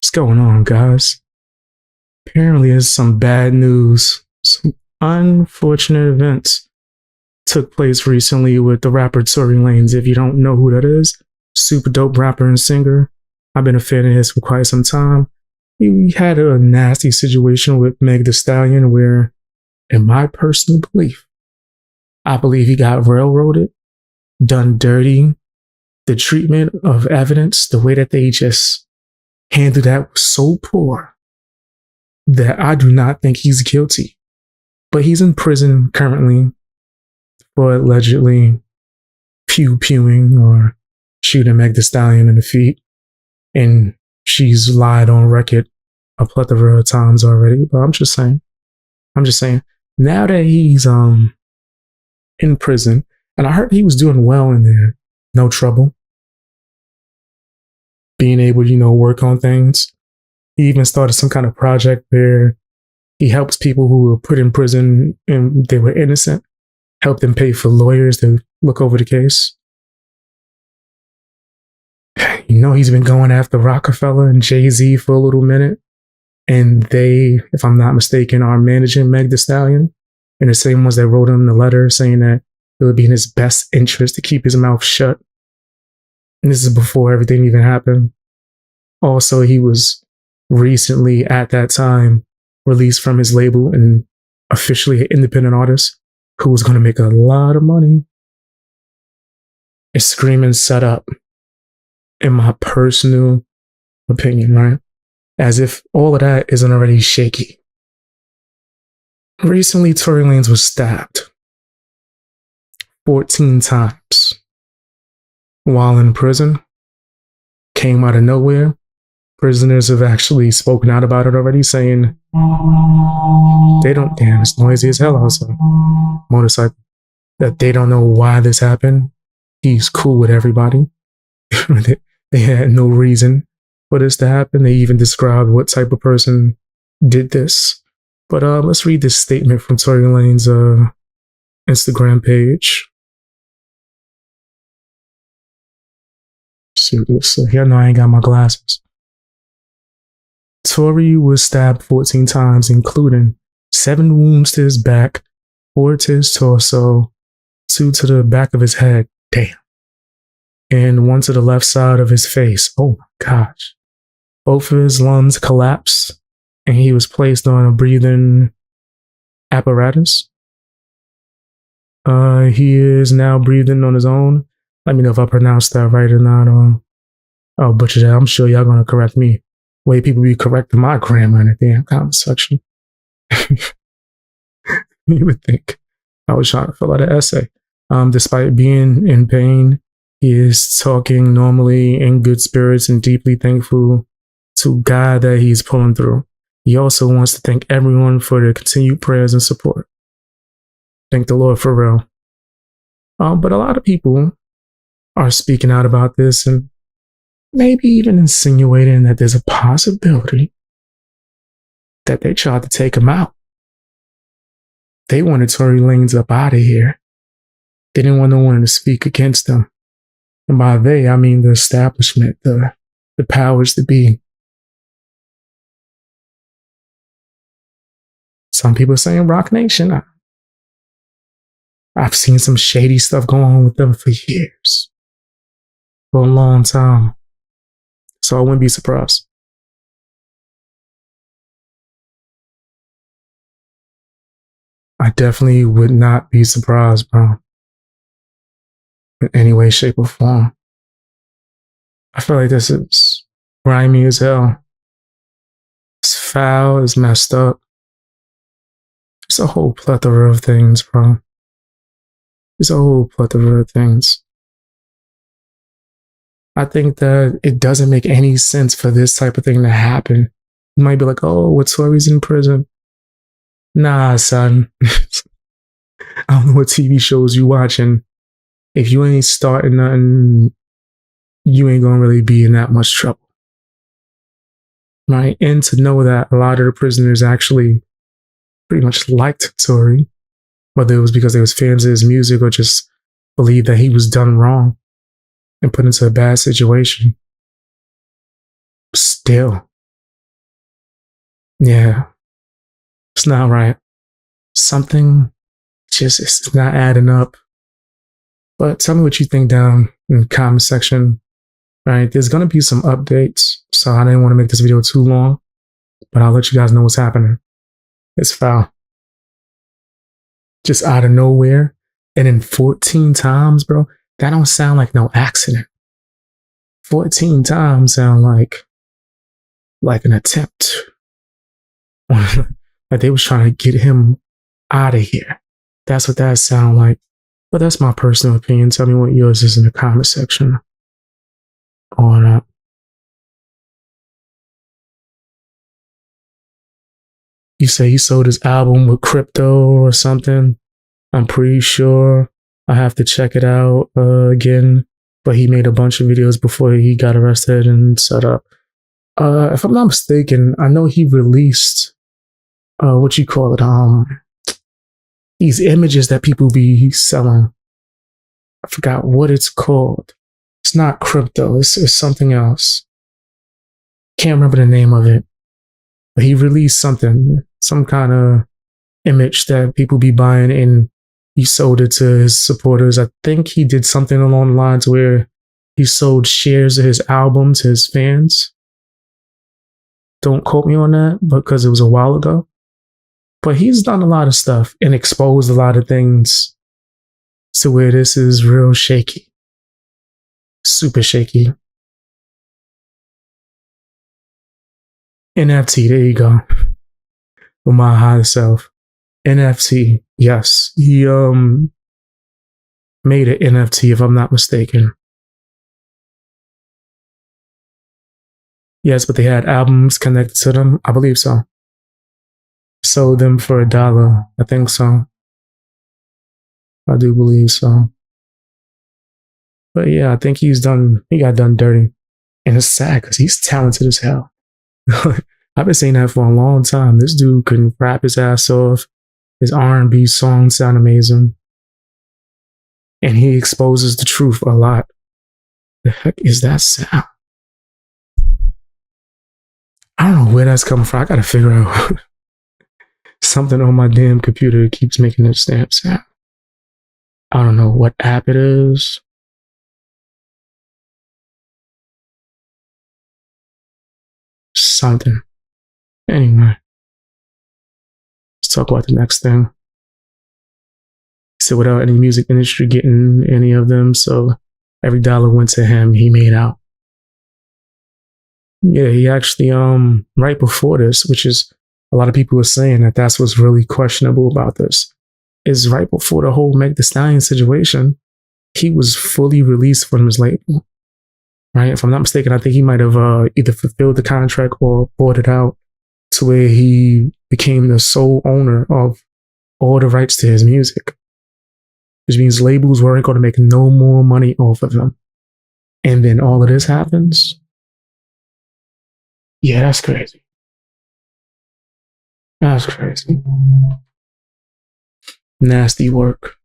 What's going on, guys? Apparently, there's some bad news. Some unfortunate events took place recently with the rapper Tory Lanez. If you don't know who that is, super dope rapper and singer. I've been a fan of his for quite some time. He had a nasty situation with Meg Thee Stallion where, in my personal belief, I believe he got railroaded, done dirty. The treatment of evidence, the way that they just handled that was so poor that I do not think he's guilty. But he's in prison currently for allegedly pew-pewing or shooting Meg Thee Stallion in the feet. And she's lied on record a plethora of times already. But I'm just saying, now that he's in prison, and I heard he was doing well in there, no trouble, being able to, work on things. He even started some kind of project where he helps people who were put in prison and they were innocent, help them pay for lawyers to look over the case. He's been going after Rockefeller and Jay-Z for a little minute. And they, if I'm not mistaken, are managing Meg Thee Stallion. And the same ones that wrote him the letter saying that it would be in his best interest to keep his mouth shut. And this is before everything even happened. Also, he was recently, at that time, released from his label and officially an independent artist who was going to make a lot of money. It's screaming set up, in my personal opinion, right? As if all of that isn't already shaky. Recently, Tory Lanez was stabbed 14 times while in prison. Came out of nowhere. Prisoners have actually spoken out about it already, saying they don't, damn, it's noisy as hell outside. Motorcycle. That they don't know why this happened. He's cool with everybody. They had no reason for this to happen. They even described what type of person did this. But let's read this statement from Tory Lanez's Instagram page. See what this is. Yeah, no, I ain't got my glasses. Tory was stabbed 14 times, including 7 wounds to his back, 4 to his torso, 2 to the back of his head. Damn. And 1 to the left side of his face. Oh my gosh. Both of his lungs collapsed, and he was placed on a breathing apparatus. He is now breathing on his own. Let me know if I pronounced that right or not. I'll butcher that. I'm sure y'all gonna correct me. Way people be correcting my grammar in a damn comment section. You would think I was trying to fill out an essay. Despite being in pain, he is talking normally in good spirits and deeply thankful to God that he's pulling through. He also wants to thank everyone for their continued prayers and support. Thank the Lord for real. But a lot of people are speaking out about this and maybe even insinuating that there's a possibility that they tried to take him out. They wanted Tory Lanez up out of here. They didn't want no one to speak against him. And by they, I mean the establishment, the powers that be. Some people are saying Rock Nation. I've seen some shady stuff going on with them for years. For a long time. So I wouldn't be surprised. I definitely would not be surprised, bro. In any way, shape, or form. I feel like this is grimy as hell. It's foul, it's messed up. It's a whole plethora of things, bro. It's a whole plethora of things. I think that it doesn't make any sense for this type of thing to happen. You might be like, oh, what Tory's in prison? Nah, son. I don't know what TV shows you watching. If you ain't starting nothing, you ain't gonna really be in that much trouble. Right? And to know that a lot of the prisoners actually pretty much liked Tory, whether it was because they was fans of his music or just believed that he was done wrong and put into a bad situation. Still, Yeah, it's not right. Something just it's not adding up. But tell me what you think down in the comment section. All right, there's gonna be some updates, so I didn't want to make this video too long, but I'll let you guys know what's happening. It's foul. Just out of nowhere. And then 14 times, bro. That don't sound like no accident. 14 times sound like an attempt. Like they was trying to get him out of here. That's what that sound like. But that's my personal opinion. Tell me what yours is in the comment section on that. You say he sold his album with crypto or something. I'm pretty sure I have to check it out again. But he made a bunch of videos before he got arrested and set up. If I'm not mistaken, I know he released what you call it, these images that people be selling. I forgot what it's called. It's not crypto. It's something else. Can't remember the name of it. But he released something, some kind of image that people be buying, and he sold it to his supporters. I think he did something along the lines where he sold shares of his album to his fans. Don't quote me on that because it was a while ago. But he's done a lot of stuff and exposed a lot of things to where this is real shaky. Super shaky. NFT, there you go. For my higher self. NFT, yes. He made an NFT if I'm not mistaken. Yes, but they had albums connected to them. I believe so. Sold them for $1. I think so. I do believe so. But yeah, I think he got done dirty. And it's sad because he's talented as hell. I've been saying that for a long time. This dude can rap his ass off. His R&B songs sound amazing. And he exposes the truth a lot. The heck is that sound? I don't know where that's coming from. I gotta figure out something on my damn computer keeps making that stamp sound. I don't know what app it is. Something. Anyway, let's talk about the next thing. So without any music industry getting any of them, so every dollar went to him. He made out. Yeah, he actually right before this, which is a lot of people are saying that that's what's really questionable about this, is right before the whole Meg Thee Stallion situation, he was fully released from his label. Right? If I'm not mistaken, I think he might have either fulfilled the contract or bought it out to where he became the sole owner of all the rights to his music, which means labels weren't going to make no more money off of him. And then all of this happens. Yeah, that's crazy. That's crazy. Nasty work.